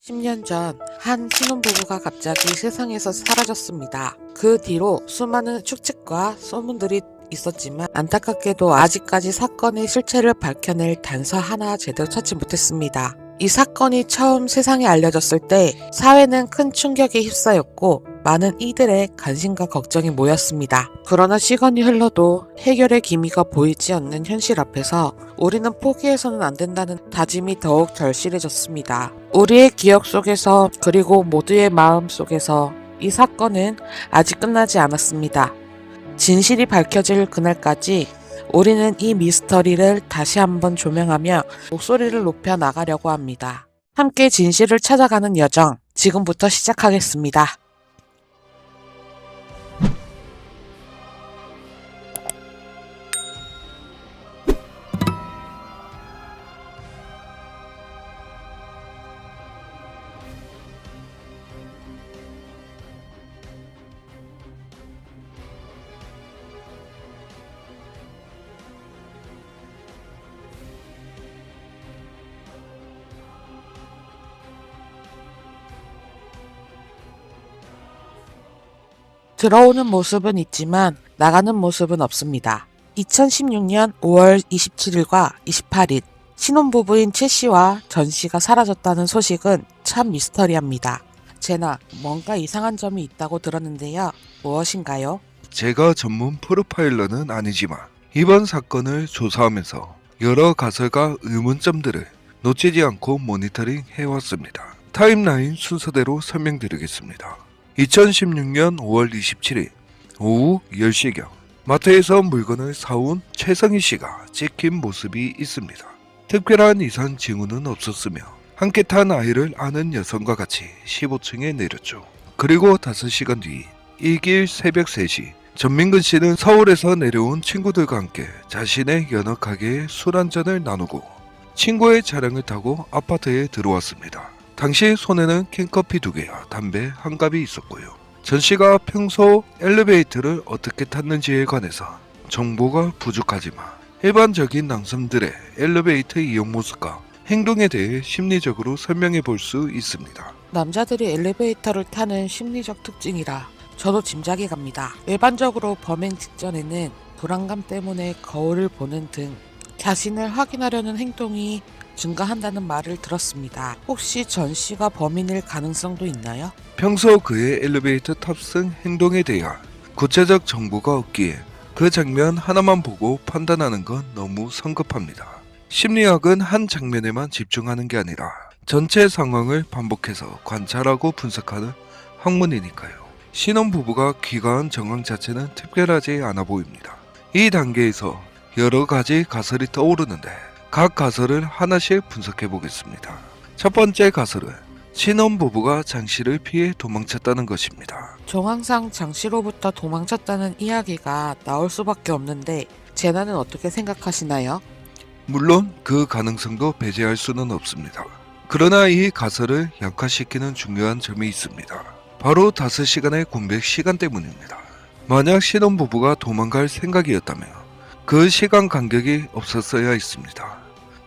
10년 전 한 신혼부부가 갑자기 세상에서 사라졌습니다. 그 뒤로 수많은 추측과 소문들이 있었지만 안타깝게도 아직까지 사건의 실체를 밝혀낼 단서 하나 제대로 찾지 못했습니다. 이 사건이 처음 세상에 알려졌을 때 사회는 큰 충격에 휩싸였고 많은 이들의 관심과 걱정이 모였습니다. 그러나 시간이 흘러도 해결의 기미가 보이지 않는 현실 앞에서 우리는 포기해서는 안 된다는 다짐이 더욱 절실해졌습니다. 우리의 기억 속에서 그리고 모두의 마음 속에서 이 사건은 아직 끝나지 않았습니다. 진실이 밝혀질 그날까지 우리는 이 미스터리를 다시 한번 조명하며 목소리를 높여 나가려고 합니다. 함께 진실을 찾아가는 여정, 지금부터 시작하겠습니다. 들어오는 모습은 있지만 나가는 모습은 없습니다. 2016년 5월 27일과 28일 신혼부부인 최 씨와 전 씨가 사라졌다는 소식은 참 미스터리합니다. 제나 뭔가 이상한 점이 있다고 들었는데요. 무엇인가요? 제가 전문 프로파일러는 아니지만 이번 사건을 조사하면서 여러 가설과 의문점들을 놓치지 않고 모니터링 해왔습니다. 타임라인 순서대로 설명드리겠습니다. 2016년 5월 27일 오후 10시경 마트에서 물건을 사온 최성희 씨가 찍힌 모습이 있습니다. 특별한 이상 징후는 없었으며 함께 탄 아이를 아는 여성과 같이 15층에 내렸죠. 그리고 5시간 뒤 이길 새벽 3시 전민근 씨는 서울에서 내려온 친구들과 함께 자신의 연어 가게에 술 한잔을 나누고 친구의 차량을 타고 아파트에 들어왔습니다. 당시 손에는 캔커피 2개와 담배 한 갑이 있었고요. 전 씨가 평소 엘리베이터를 어떻게 탔는지에 관해서 정보가 부족하지만 일반적인 남성들의 엘리베이터 이용 모습과 행동에 대해 심리적으로 설명해 볼 수 있습니다. 남자들이 엘리베이터를 타는 심리적 특징이라 저도 짐작이 갑니다. 일반적으로 범행 직전에는 불안감 때문에 거울을 보는 등 자신을 확인하려는 행동이 증가한다는 말을 들었습니다. 혹시 전 씨가 범인일 가능성도 있나요? 평소 그의 엘리베이터 탑승 행동에 대한 구체적 정보가 없기에 그 장면 하나만 보고 판단하는 건 너무 성급합니다. 심리학은 한 장면에만 집중하는 게 아니라 전체 상황을 반복해서 관찰하고 분석하는 학문이니까요. 신혼부부가 귀가한 정황 자체는 특별하지 않아 보입니다. 이 단계에서 여러 가지 가설이 떠오르는데 각 가설을 하나씩 분석해 보겠습니다. 첫 번째 가설은 신혼부부가 장 씨를 피해 도망쳤다는 것입니다. 정황상 장 씨로부터 도망쳤다는 이야기가 나올 수밖에 없는데 제나는 어떻게 생각하시나요? 물론 그 가능성도 배제할 수는 없습니다. 그러나 이 가설을 약화시키는 중요한 점이 있습니다. 바로 5시간의 공백 시간 때문입니다. 만약 신혼부부가 도망갈 생각이었다면 그 시간 간격이 없었어야 했습니다.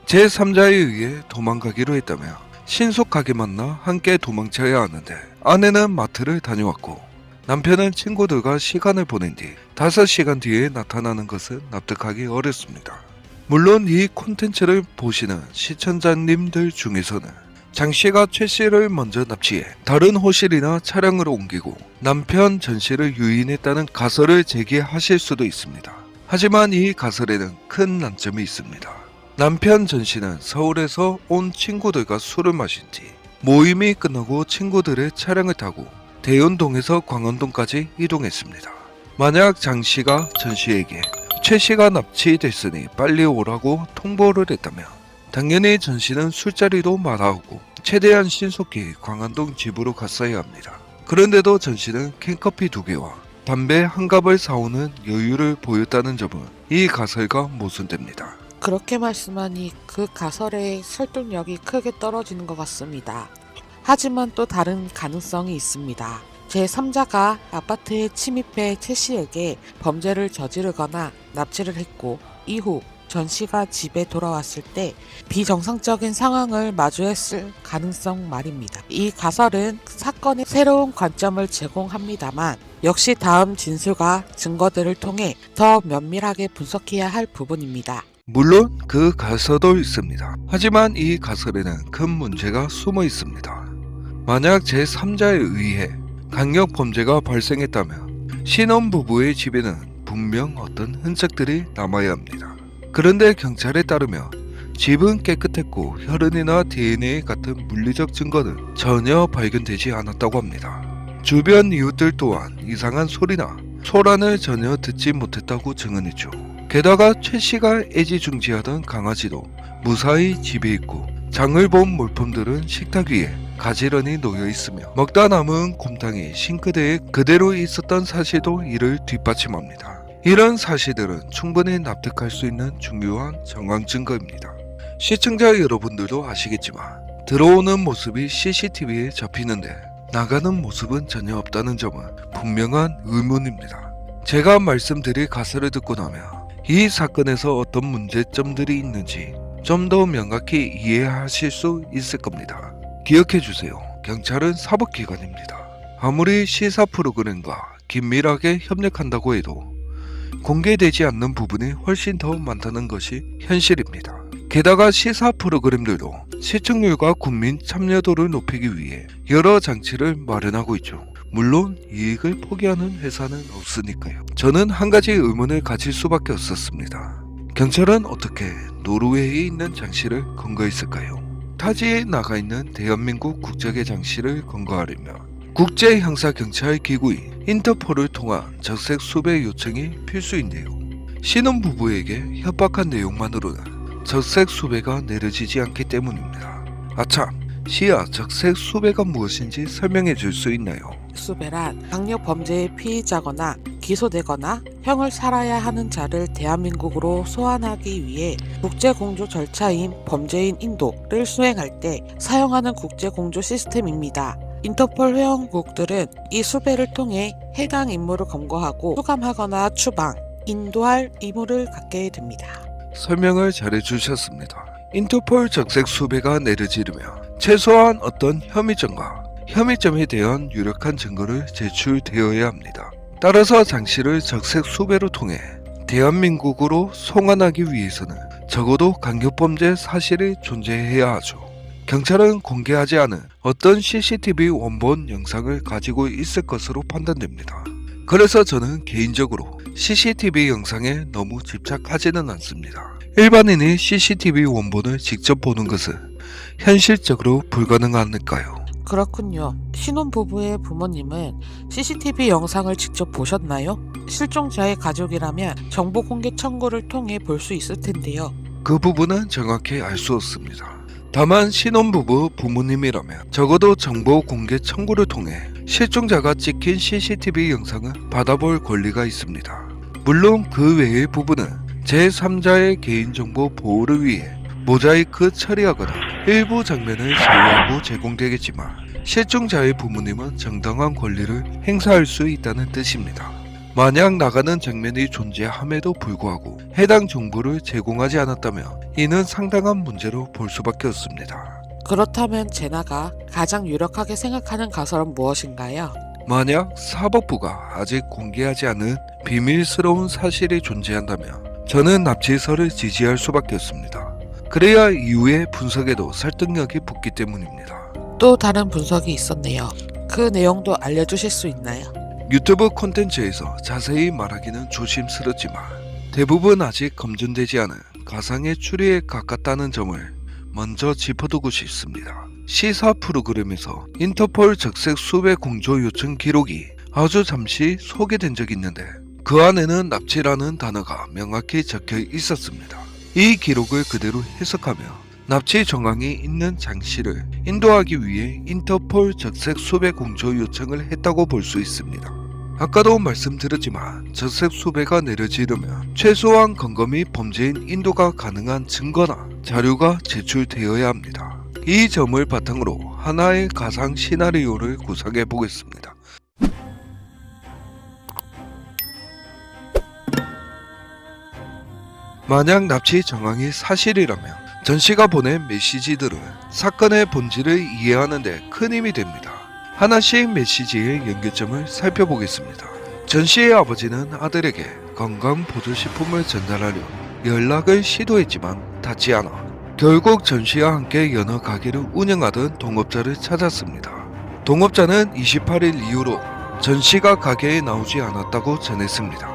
제3자에 의해 도망가기로 했다면 신속하게 만나 함께 도망쳐야 하는데 아내는 마트를 다녀왔고 남편은 친구들과 시간을 보낸 뒤 5시간 뒤에 나타나는 것은 납득하기 어렵습니다. 물론 이 콘텐츠를 보시는 시청자님들 중에서는 장 씨가 최 씨를 먼저 납치해 다른 호실이나 차량으로 옮기고 남편 전 씨를 유인했다는 가설을 제기하실 수도 있습니다. 하지만 이 가설에는 큰 난점이 있습니다. 남편 전 씨는 서울에서 온 친구들과 술을 마신 뒤 모임이 끝나고 친구들의 차량을 타고 대연동에서 광안동까지 이동했습니다. 만약 장 씨가 전 씨에게 최 씨가 납치됐으니 빨리 오라고 통보를 했다면 당연히 전 씨는 술자리도 마다하고 최대한 신속히 광안동 집으로 갔어야 합니다. 그런데도 전 씨는 캔커피 2개와 담배 한 갑을 사오는 여유를 보였다는 점은 이 가설과 모순됩니다. 그렇게 말씀하니 그 가설의 설득력이 크게 떨어지는 것 같습니다. 하지만 또 다른 가능성이 있습니다. 제3자가 아파트에 침입해 최 씨에게 범죄를 저지르거나 납치를 했고 이후 전 씨가 집에 돌아왔을 때 비정상적인 상황을 마주했을 가능성 말입니다. 이 가설은 사건의 새로운 관점을 제공합니다만 역시 다음 진술과 증거들을 통해 더 면밀하게 분석해야 할 부분입니다. 물론 그 가설도 있습니다. 하지만 이 가설에는 큰 문제가 숨어 있습니다. 만약 제3자에 의해 강력 범죄가 발생했다면 신혼부부의 집에는 분명 어떤 흔적들이 남아야 합니다. 그런데 경찰에 따르면 집은 깨끗했고 혈흔이나 DNA 같은 물리적 증거는 전혀 발견되지 않았다고 합니다. 주변 이웃들 또한 이상한 소리나 소란을 전혀 듣지 못했다고 증언했죠. 게다가 최 씨가 애지중지하던 강아지도 무사히 집에 있고 장을 본 물품들은 식탁 위에 가지런히 놓여 있으며 먹다 남은 곰탕이 싱크대에 그대로 있었던 사실도 이를 뒷받침합니다. 이런 사실들은 충분히 납득할 수 있는 중요한 정황 증거입니다. 시청자 여러분들도 아시겠지만 들어오는 모습이 CCTV에 잡히는데 나가는 모습은 전혀 없다는 점은 분명한 의문입니다. 제가 말씀드릴 가설을 듣고 나면 이 사건에서 어떤 문제점들이 있는지 좀 더 명확히 이해하실 수 있을 겁니다. 기억해주세요. 경찰은 사법기관입니다. 아무리 시사 프로그램과 긴밀하게 협력한다고 해도 공개되지 않는 부분이 훨씬 더 많다는 것이 현실입니다. 게다가 시사 프로그램들도 시청률과 국민 참여도를 높이기 위해 여러 장치를 마련하고 있죠. 물론 이익을 포기하는 회사는 없으니까요. 저는 한 가지 의문을 가질 수밖에 없었습니다. 경찰은 어떻게 노르웨이에 있는 장치를 검거했을까요? 타지에 나가 있는 대한민국 국적의 장치를 검거하려면 국제형사경찰기구인 인터폴을 통한 적색 수배 요청이 필수인데요. 신혼부부에게 협박한 내용만으로는 적색 수배가 내려지지 않기 때문입니다. 아참, 시야 적색 수배가 무엇인지 설명해 줄 수 있나요? 수배란 강력 범죄의 피의자거나 기소되거나 형을 살아야 하는 자를 대한민국으로 소환하기 위해 국제공조 절차인 범죄인 인도를 수행할 때 사용하는 국제공조 시스템입니다. 인터폴 회원국들은 이 수배를 통해 해당 임무를 검거하고 수감하거나 추방, 인도할 의무를 갖게 됩니다. 설명을 잘해주셨습니다. 인터폴 적색 수배가 내려지려면 최소한 어떤 혐의점에 대한 유력한 증거를 제출되어야 합니다. 따라서 장치를 적색 수배로 통해 대한민국으로 송환하기 위해서는 적어도 강력범죄 사실이 존재해야 하죠. 경찰은 공개하지 않은 어떤 CCTV 원본 영상을 가지고 있을 것으로 판단됩니다. 그래서 저는 개인적으로 CCTV 영상에 너무 집착하지는 않습니다. 일반인이 CCTV 원본을 직접 보는 것은 현실적으로 불가능하니까요. 그렇군요. 신혼부부의 부모님은 CCTV 영상을 직접 보셨나요? 실종자의 가족이라면 정보 공개 청구를 통해 볼 수 있을 텐데요. 그 부분은 정확히 알 수 없습니다. 다만 신혼부부 부모님이라면 적어도 정보 공개 청구를 통해 실종자가 찍힌 CCTV 영상을 받아볼 권리가 있습니다. 물론 그 외의 부분은 제3자의 개인정보 보호를 위해 모자이크 처리하거나 일부 장면을 제외하고 제공되겠지만 실종자의 부모님은 정당한 권리를 행사할 수 있다는 뜻입니다. 만약 나가는 장면이 존재함에도 불구하고 해당 정보를 제공하지 않았다면 이는 상당한 문제로 볼 수밖에 없습니다. 그렇다면 제나가 가장 유력하게 생각하는 가설은 무엇인가요? 만약 사법부가 아직 공개하지 않은 비밀스러운 사실이 존재한다면 저는 납치설을 지지할 수밖에 없습니다. 그래야 이후의 분석에도 설득력이 붙기 때문입니다. 또 다른 분석이 있었네요. 그 내용도 알려주실 수 있나요? 유튜브 콘텐츠에서 자세히 말하기는 조심스럽지만 대부분 아직 검증되지 않은 가상의 추리에 가깝다는 점을 먼저 짚어두고 싶습니다. 시사 프로그램에서 인터폴 적색 수배 공조 요청 기록이 아주 잠시 소개된 적이 있는데 그 안에는 납치라는 단어가 명확히 적혀 있었습니다. 이 기록을 그대로 해석하며 납치 정황이 있는 장씨를 인도하기 위해 인터폴 적색 수배 공조 요청을 했다고 볼 수 있습니다. 아까도 말씀드렸지만 적색 수배가 내려지려면 최소한 검거 및 범죄인 인도가 가능한 증거나 자료가 제출되어야 합니다. 이 점을 바탕으로 하나의 가상 시나리오를 구상해 보겠습니다. 만약 납치 정황이 사실이라면 전 씨가 보낸 메시지들은 사건의 본질을 이해하는 데 큰 힘이 됩니다. 하나씩 메시지의 연결점을 살펴보겠습니다. 전 씨의 아버지는 아들에게 건강 보조식품을 전달하려 연락을 시도했지만 닿지 않아 결국 전 씨와 함께 연어 가게를 운영하던 동업자를 찾았습니다. 동업자는 28일 이후로 전 씨가 가게에 나오지 않았다고 전했습니다.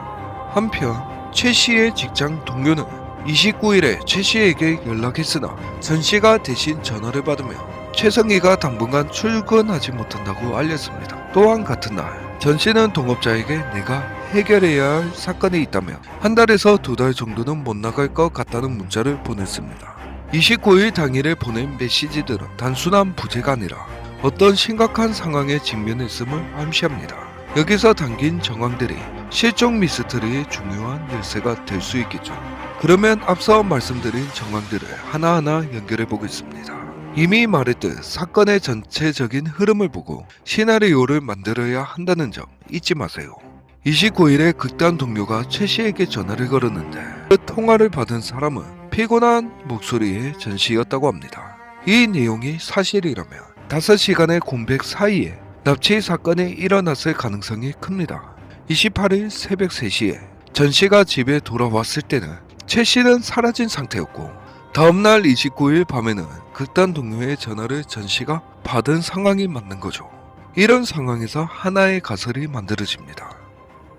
한편 최 씨의 직장 동료는 29일에 최 씨에게 연락했으나 전 씨가 대신 전화를 받으며 최성희가 당분간 출근하지 못한다고 알렸습니다. 또한 같은 날 전 씨는 동업자에게 내가 해결해야 할 사건이 있다며 한 달에서 2달 정도는 못 나갈 것 같다는 문자를 보냈습니다. 29일 당일에 보낸 메시지들은 단순한 부재가 아니라 어떤 심각한 상황에 직면했음을 암시합니다. 여기서 담긴 정황들이 실종 미스터리의 중요한 열쇠가 될 수 있겠죠. 그러면 앞서 말씀드린 정황들을 하나하나 연결해 보겠습니다. 이미 말했듯 사건의 전체적인 흐름을 보고 시나리오를 만들어야 한다는 점 잊지 마세요. 29일에 극단 동료가 최 씨에게 전화를 걸었는데 그 통화를 받은 사람은 피곤한 목소리의 전 씨였다고 합니다. 이 내용이 사실이라면 5시간의 공백 사이에 납치 사건이 일어났을 가능성이 큽니다. 28일 새벽 3시에 전 씨가 집에 돌아왔을 때는 최 씨는 사라진 상태였고 다음날 29일 밤에는 극단 동료의 전화를 전 씨가 받은 상황이 맞는 거죠. 이런 상황에서 하나의 가설이 만들어집니다.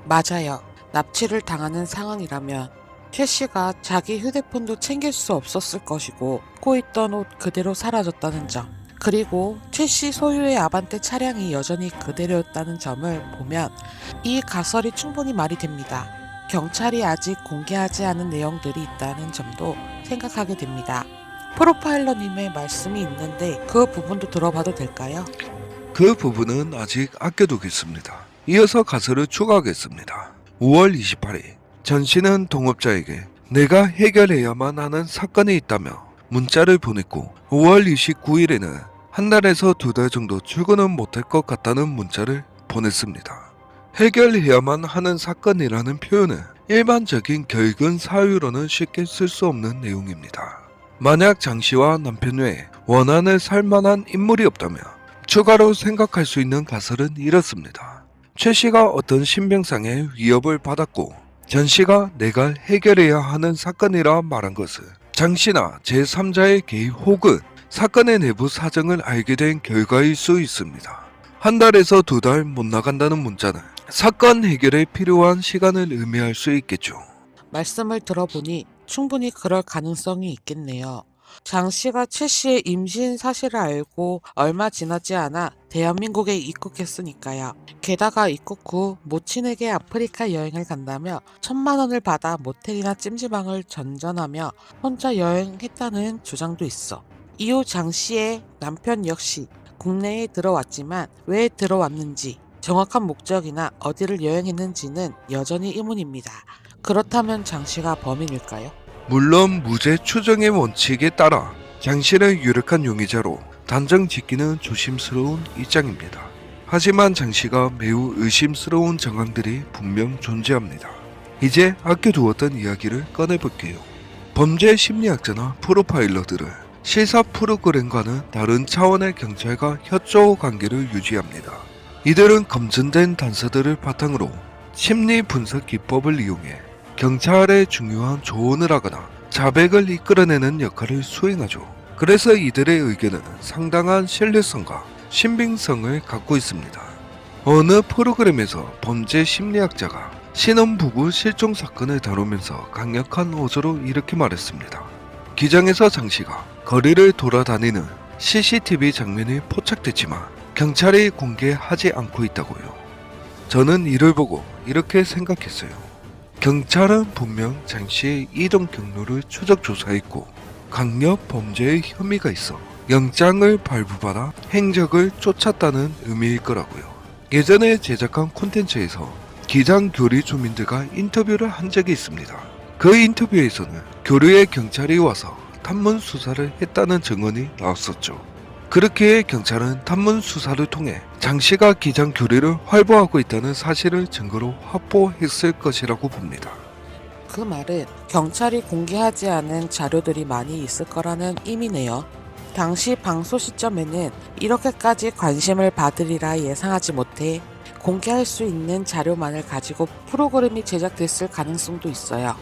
맞아요. 납치를 당하는 상황이라면 최 씨가 자기 휴대폰도 챙길 수 없었을 것이고 입고 있던 옷 그대로 사라졌다는 점, 그리고 최 씨 소유의 아반떼 차량이 여전히 그대로였다는 점을 보면 이 가설이 충분히 말이 됩니다. 경찰이 아직 공개하지 않은 내용들이 있다는 점도 생각하게 됩니다. 프로파일러님의 말씀이 있는데 그 부분도 들어봐도 될까요? 그 부분은 아직 아껴두겠습니다. 이어서 가설을 추가하겠습니다. 5월 28일 전 씨는 동업자에게 내가 해결해야만 하는 사건이 있다며 문자를 보냈고 5월 29일에는 한 달에서 2달 정도 출근은 못할 것 같다는 문자를 보냈습니다. 해결해야만 하는 사건이라는 표현은 일반적인 결근 사유로는 쉽게 쓸 수 없는 내용입니다. 만약 장 씨와 남편 외에 원한을 살 만한 인물이 없다면 추가로 생각할 수 있는 가설은 이렇습니다. 최 씨가 어떤 신병상의 위협을 받았고 전 씨가 내가 해결해야 하는 사건이라 말한 것은 장 씨나 제3자의 개입 혹은 사건의 내부 사정을 알게 된 결과일 수 있습니다. 한 달에서 2달 못 나간다는 문자는 사건 해결에 필요한 시간을 의미할 수 있겠죠. 말씀을 들어보니 충분히 그럴 가능성이 있겠네요. 장 씨가 최 씨의 임신 사실을 알고 얼마 지나지 않아 대한민국에 입국했으니까요. 게다가 입국 후 모친에게 아프리카 여행을 간다며 1,000만 원을 받아 모텔이나 찜질방을 전전하며 혼자 여행했다는 주장도 있어. 이후 장 씨의 남편 역시 국내에 들어왔지만 왜 들어왔는지, 정확한 목적이나 어디를 여행했는지는 여전히 의문입니다. 그렇다면 장 씨가 범인일까요? 물론 무죄 추정의 원칙에 따라 장 씨는 유력한 용의자로 단정 짓기는 조심스러운 입장입니다. 하지만 장 씨가 매우 의심스러운 정황들이 분명 존재합니다. 이제 아껴두었던 이야기를 꺼내볼게요. 범죄 심리학자나 프로파일러들은 실사 프로그램과는 다른 차원의 경찰과 협조 관계를 유지합니다. 이들은 검증된 단서들을 바탕으로 심리 분석 기법을 이용해 경찰에 중요한 조언을 하거나 자백을 이끌어내는 역할을 수행하죠. 그래서 이들의 의견은 상당한 신뢰성과 신빙성을 갖고 있습니다. 어느 프로그램에서 범죄 심리학자가 신혼부부 실종 사건을 다루면서 강력한 어조로 이렇게 말했습니다. 기장에서 장 씨가 거리를 돌아다니는 CCTV 장면이 포착됐지만 경찰이 공개하지 않고 있다고요. 저는 이를 보고 이렇게 생각했어요. 경찰은 분명 장 씨의 이동 경로를 추적 조사했고 강력 범죄의 혐의가 있어 영장을 발부받아 행적을 쫓았다는 의미일 거라고요. 예전에 제작한 콘텐츠에서 기장 교리 주민들과 인터뷰를 한 적이 있습니다. 그 인터뷰에서는 교류에 경찰이 와서 탐문 수사를 했다는 증언이 나왔었죠. 그렇게 경찰은 탐문 수사를 통해 장 씨가 기장 교리를 활보하고 있다는 사실을 증거로 확보했을 것이라고 봅니다. 그 말은 경찰이 공개하지 않은 자료들이 많이 있을 거라는 의미네요. 당시 방송 시점에는 이렇게까지 관심을 받으리라 예상하지 못해 공개할 수 있는 자료만을 가지고 프로그램이 제작됐을 가능성도 있어요.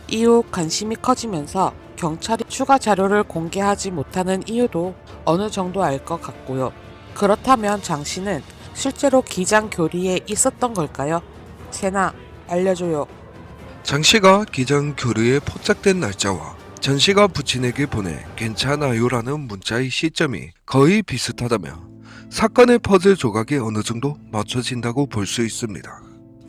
이후 관심이 커지면서 경찰이 추가 자료를 공개하지 못하는 이유도 어느 정도 알 것 같고요. 그렇다면 장 씨는 실제로 기장 교리에 있었던 걸까요? 세나, 알려줘요. 장 씨가 기장 교류에 포착된 날짜와 전 씨가 부친에게 보내 괜찮아요라는 문자의 시점이 거의 비슷하다며 사건의 퍼즐 조각이 어느 정도 맞춰진다고 볼 수 있습니다.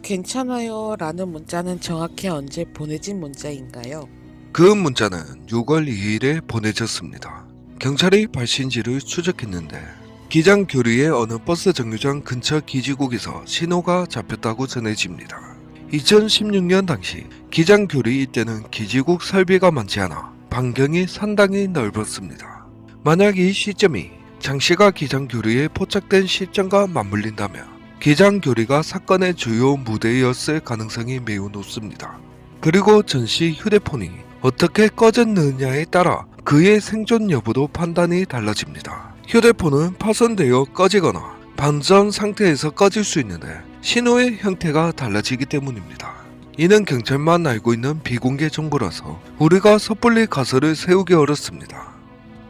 괜찮아요 라는 문자는 정확히 언제 보내진 문자인가요? 그 문자는 6월 2일에 보내졌습니다. 경찰이 발신지를 추적했는데 기장 교류의 어느 버스 정류장 근처 기지국에서 신호가 잡혔다고 전해집니다. 2016년 당시 기장 교류 이때는 기지국 설비가 많지 않아 반경이 상당히 넓었습니다. 만약 이 시점이 장 씨가 기장 교류에 포착된 시점과 맞물린다면 기장 교류가 사건의 주요 무대였을 가능성이 매우 높습니다. 그리고 전 씨 휴대폰이 어떻게 꺼졌느냐에 따라 그의 생존 여부도 판단이 달라집니다. 휴대폰은 파손되어 꺼지거나 방전 상태에서 꺼질 수 있는데 신호의 형태가 달라지기 때문입니다. 이는 경찰만 알고 있는 비공개 정보라서 우리가 섣불리 가설을 세우기 어렵습니다.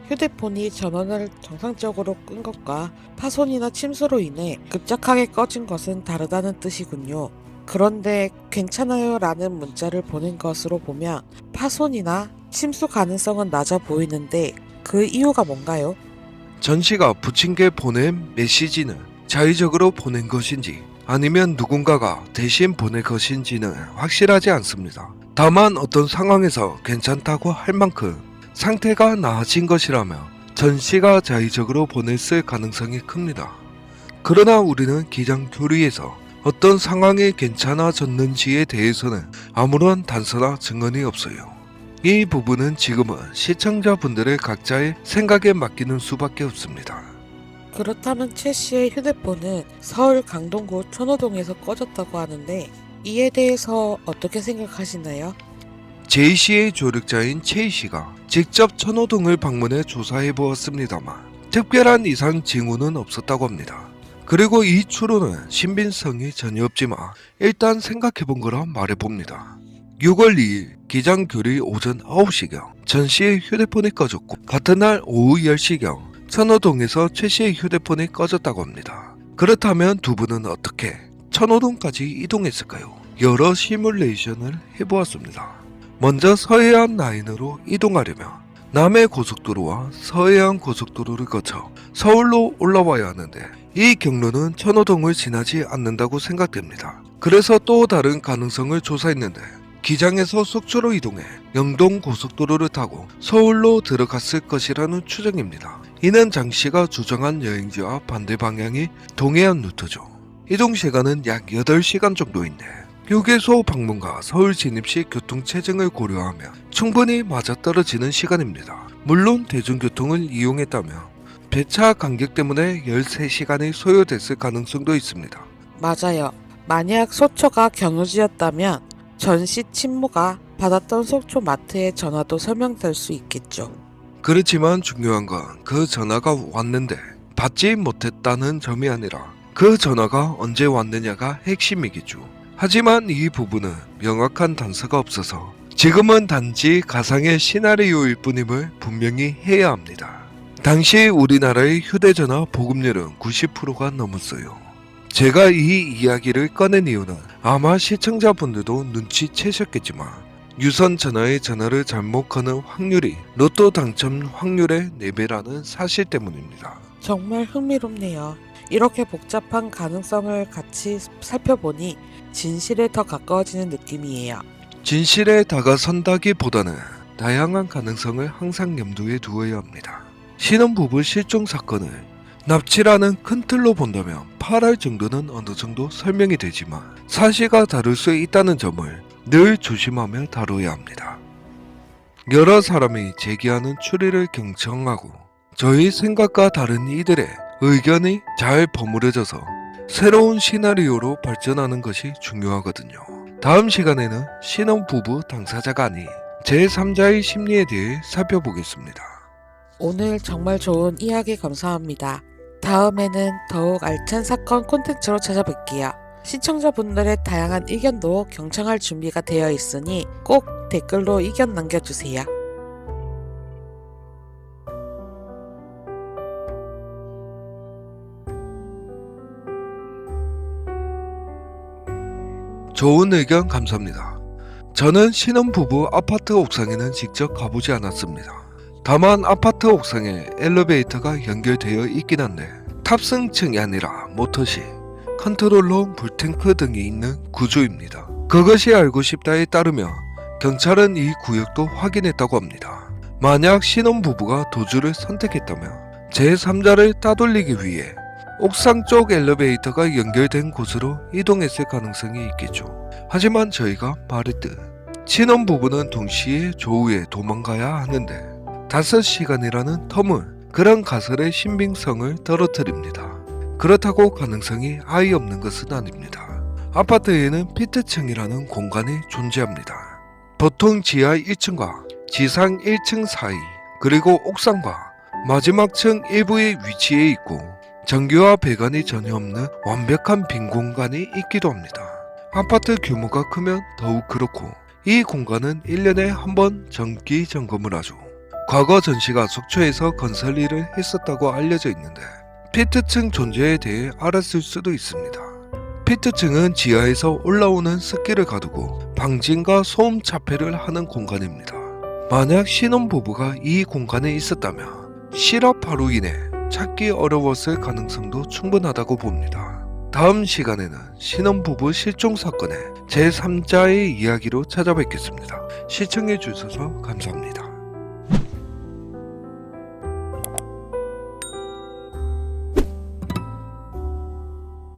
휴대폰이 전원을 정상적으로 끈 것과 파손이나 침수로 인해 급작하게 꺼진 것은 다르다는 뜻이군요. 그런데 괜찮아요 라는 문자를 보낸 것으로 보면 파손이나 침수 가능성은 낮아 보이는데 그 이유가 뭔가요? 전 씨가 부친께 보낸 메시지는 자의적으로 보낸 것인지 아니면 누군가가 대신 보낸 것인지는 확실하지 않습니다. 다만 어떤 상황에서 괜찮다고 할 만큼 상태가 나아진 것이라며 전 씨가 자의적으로 보냈을 가능성이 큽니다. 그러나 우리는 기장 교류에서 어떤 상황이 괜찮아졌는지에 대해서는 아무런 단서나 증언이 없어요. 이 부분은 지금은 시청자분들의 각자의 생각에 맡기는 수밖에 없습니다. 그렇다면 최 씨의 휴대폰은 서울 강동구 천호동에서 꺼졌다고 하는데 이에 대해서 어떻게 생각하시나요? 제이 씨의 조력자인 최이 씨가 직접 천호동을 방문해 조사해 보았습니다만 특별한 이상 징후는 없었다고 합니다. 그리고 이 추론은 신빙성이 전혀 없지만 일단 생각해 본 거라 말해 봅니다. 6월 2일 기장 교류 오전 9시경 전 씨의 휴대폰이 꺼졌고 같은 날 오후 10시경 천호동에서 최 씨의 휴대폰이 꺼졌다고 합니다. 그렇다면 두 분은 어떻게 천호동까지 이동했을까요? 여러 시뮬레이션을 해보았습니다. 먼저 서해안 라인으로 이동하려면 남해 고속도로와 서해안 고속도로를 거쳐 서울로 올라와야 하는데 이 경로는 천호동을 지나지 않는다고 생각됩니다. 그래서 또 다른 가능성을 조사했는데 기장에서 속초로 이동해 영동 고속도로를 타고 서울로 들어갔을 것이라는 추정입니다. 이는 장 씨가 주장한 여행지와 반대 방향이 동해안 루트죠. 이동 시간은 약 8시간 정도인데 휴게소 방문과 서울 진입 시 교통 체증을 고려하면 충분히 맞아떨어지는 시간입니다. 물론 대중교통을 이용했다면 배차 간격 때문에 13시간이 소요됐을 가능성도 있습니다. 맞아요. 만약 속초가 경유지였다면 전 씨 친모가 받았던 속초 마트의 전화도 설명될 수 있겠죠. 그렇지만 중요한 건 그 전화가 왔는데 받지 못했다는 점이 아니라 그 전화가 언제 왔느냐가 핵심이겠죠. 하지만 이 부분은 명확한 단서가 없어서 지금은 단지 가상의 시나리오일 뿐임을 분명히 해야 합니다. 당시 우리나라의 휴대전화 보급률은 90%가 넘었어요. 제가 이 이야기를 꺼낸 이유는 아마 시청자분들도 눈치채셨겠지만 유선 전화의 전화를 잘못 거는 확률이 로또 당첨 확률의 4배라는 사실 때문입니다. 정말 흥미롭네요. 이렇게 복잡한 가능성을 같이 살펴보니 진실에 더 가까워지는 느낌이에요. 진실에 다가선다기보다는 다양한 가능성을 항상 염두에 두어야 합니다. 신혼부부 실종 사건을 납치라는 큰 틀로 본다면 8할 정도는 어느 정도 설명이 되지만 사실과 다를 수 있다는 점을 늘 조심하며 다뤄야 합니다. 여러 사람이 제기하는 추리를 경청하고 저희 생각과 다른 이들의 의견이 잘 버무려져서 새로운 시나리오로 발전하는 것이 중요하거든요. 다음 시간에는 신혼부부 당사자가 아닌 제3자의 심리에 대해 살펴보겠습니다. 오늘 정말 좋은 이야기 감사합니다. 다음에는 더욱 알찬 사건 콘텐츠로 찾아뵐게요. 시청자분들의 다양한 의견도 경청할 준비가 되어 있으니 꼭 댓글로 의견 남겨주세요. 좋은 의견 감사합니다. 저는 신혼부부 아파트 옥상에는 직접 가보지 않았습니다. 다만 아파트 옥상에 엘리베이터가 연결되어 있긴 한데 탑승층이 아니라 모터실, 컨트롤러, 물탱크 등이 있는 구조입니다. 그것이 알고 싶다에 따르면 경찰은 이 구역도 확인했다고 합니다. 만약 신혼부부가 도주를 선택했다면 제3자를 따돌리기 위해 옥상 쪽 엘리베이터가 연결된 곳으로 이동했을 가능성이 있겠죠. 하지만 저희가 말했듯 신혼부부는 동시에 조우에 도망가야 하는데 5시간이라는 텀은 그런 가설의 신빙성을 떨어뜨립니다. 그렇다고 가능성이 아예 없는 것은 아닙니다. 아파트에는 피트층이라는 공간이 존재합니다. 보통 지하 1층과 지상 1층 사이, 그리고 옥상과 마지막 층 일부의 위치에 있고 전기와 배관이 전혀 없는 완벽한 빈 공간이 있기도 합니다. 아파트 규모가 크면 더욱 그렇고 이 공간은 1년에 한 번 정기 점검을 하죠. 과거 전시가 속초에서 건설 일을 했었다고 알려져 있는데 피트층 존재에 대해 알았을 수도 있습니다. 피트층은 지하에서 올라오는 습기를 가두고 방진과 소음 차폐를 하는 공간입니다. 만약 신혼부부가 이 공간에 있었다면 실업파로 인해 찾기 어려웠을 가능성도 충분하다고 봅니다. 다음 시간에는 신혼부부 실종 사건의 제3자의 이야기로 찾아뵙겠습니다. 시청해주셔서 감사합니다.